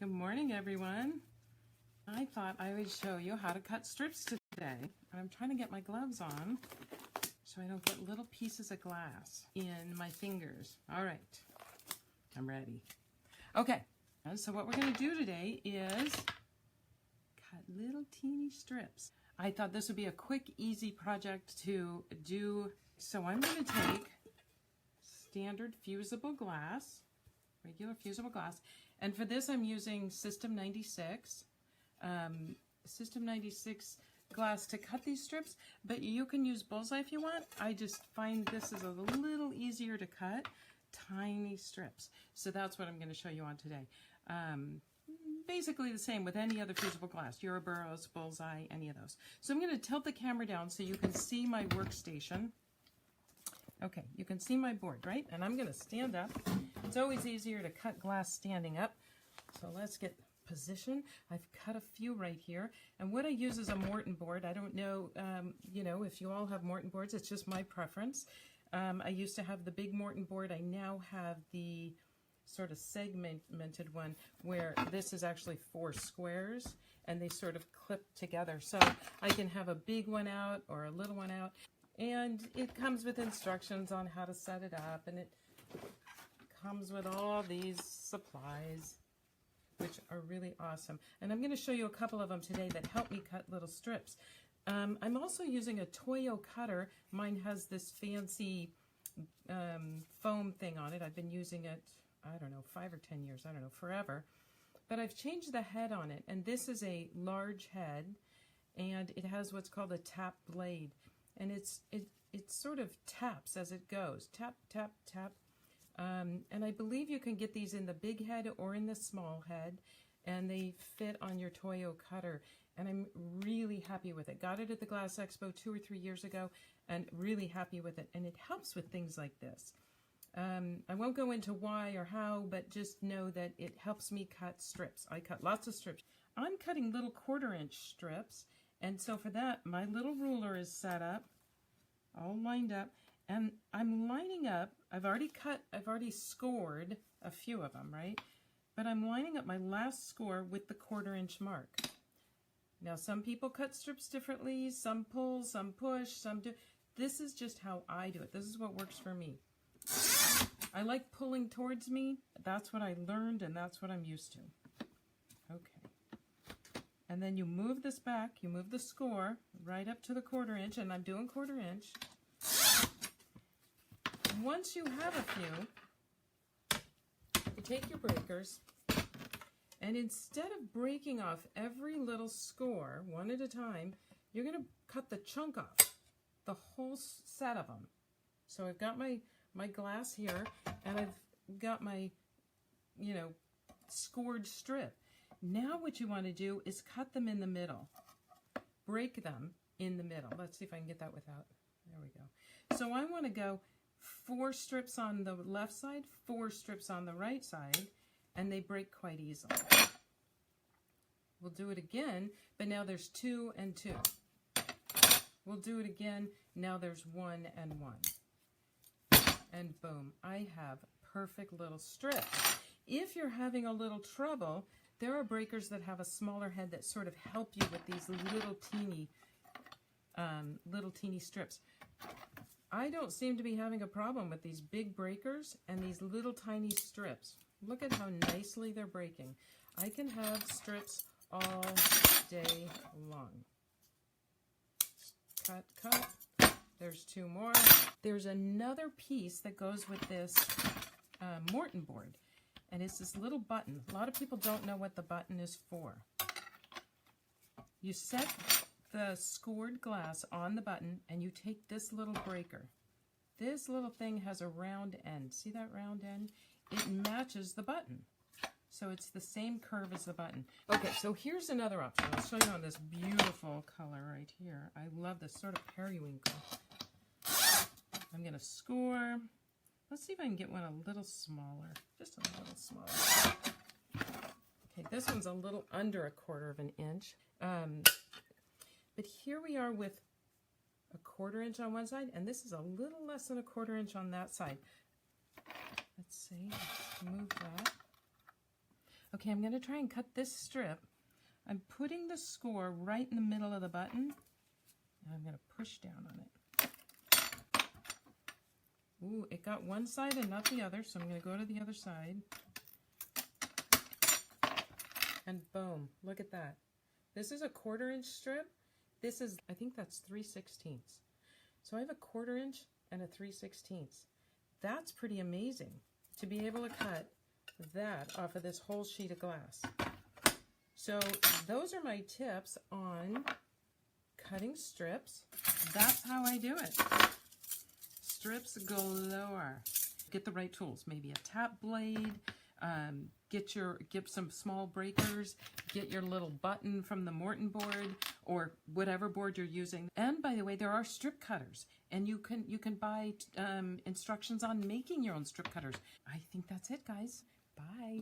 Good morning, everyone. I thought I would show you how to cut strips today. I'm trying to get my gloves on so I don't get little pieces of glass in my fingers. All right, I'm ready. Okay, and so what we're going to do today is cut little teeny strips. I thought this would be a quick, easy project to do. So I'm going to take standard fusible glass, regular fusible glass, and for this I'm using System 96. System 96 glass to cut these strips, but you can use bullseye if you want. I just find this is a little easier to cut tiny strips. So that's what I'm going to show you on today. Basically the same with any other fusible glass, Euroburrows, bullseye, any of those. So I'm going to tilt the camera down so you can see my workstation. Okay, you can see my board, right? And I'm going to stand up. It's always easier to cut glass standing up. So let's get position. I've cut a few right here. And what I use is a Morton board. I don't know, if you all have Morton boards. It's just my preference. I used to have the big Morton board. I now have the sort of segmented one where this is actually 4 squares and they sort of clip together. So I can have a big one out or a little one out. And it comes with instructions on how to set it up, and it comes with all these supplies, which are really awesome. And I'm going to show you a couple of them today that help me cut little strips. I'm also using a Toyo cutter. Mine has this fancy foam thing on it. I've been using it, I don't know, 5 or 10 years, I don't know, forever. But I've changed the head on it, and this is a large head, and it has what's called a tap blade. And it sort of taps as it goes. Tap, tap, tap. And I believe you can get these in the big head or in the small head, and they fit on your Toyo cutter. And I'm really happy with it. Got it at the Glass Expo 2 or 3 years ago, and really happy with it. And it helps with things like this. I won't go into why or how, but just know that it helps me cut strips. I cut lots of strips. I'm cutting little 1/4-inch strips. And so for that, my little ruler is set up, all lined up, and I'm lining up. I've already scored a few of them, right? But I'm lining up my last score with the 1/4-inch mark. Now, some people cut strips differently, some pull, some push, some do. This is just how I do it. This is what works for me. I like pulling towards me. That's what I learned, and that's what I'm used to. Okay. And then you move this back, you move the score right up to the 1/4-inch, and I'm doing 1/4-inch. Once you have a few, you take your breakers, and instead of breaking off every little score one at a time, you're going to cut the chunk off, the whole set of them. So I've got my glass here, and I've got my, scored strip. Now what you want to do is cut them in the middle. Break them in the middle. Let's see if I can get that without. There we go. So I want to go 4 strips on the left side, 4 strips on the right side, and they break quite easily. We'll do it again, but now there's 2 and 2. We'll do it again. Now there's 1 and 1. And boom, I have perfect little strips. If you're having a little trouble, there are breakers that have a smaller head that sort of help you with these little teeny strips. I don't seem to be having a problem with these big breakers and these little tiny strips. Look at how nicely they're breaking. I can have strips all day long. Cut, cut. There's 2 more. There's another piece that goes with this Morton board. And it's this little button. A lot of people don't know what the button is for. You set the scored glass on the button, and you take this little breaker. This little thing has a round end. See that round end? It matches the button. So it's the same curve as the button. Okay, so here's another option. I'll show you on this beautiful color right here. I love this sort of periwinkle. I'm going to score. Let's see if I can get one a little smaller, just a little smaller. Okay, this one's a little under 1/4 inch. But here we are with a 1/4 inch on one side, and this is a little less than a 1/4 inch on that side. Let's see, let's move that. Okay, I'm going to try and cut this strip. I'm putting the score right in the middle of the button, and I'm going to push down on it. Ooh, it got one side and not the other, so I'm going to go to the other side. And boom, look at that. This is a 1/4 inch strip. This is, I think that's 3/16. So I have a 1/4 inch and a 3/16. That's pretty amazing to be able to cut that off of this whole sheet of glass. So those are my tips on cutting strips. That's how I do it. Strips galore. Get the right tools, maybe a tap blade, get some small breakers, get your little button from the Morton board or whatever board you're using. And by the way, there are strip cutters, and you can buy instructions on making your own strip cutters. I think that's it, guys. Bye.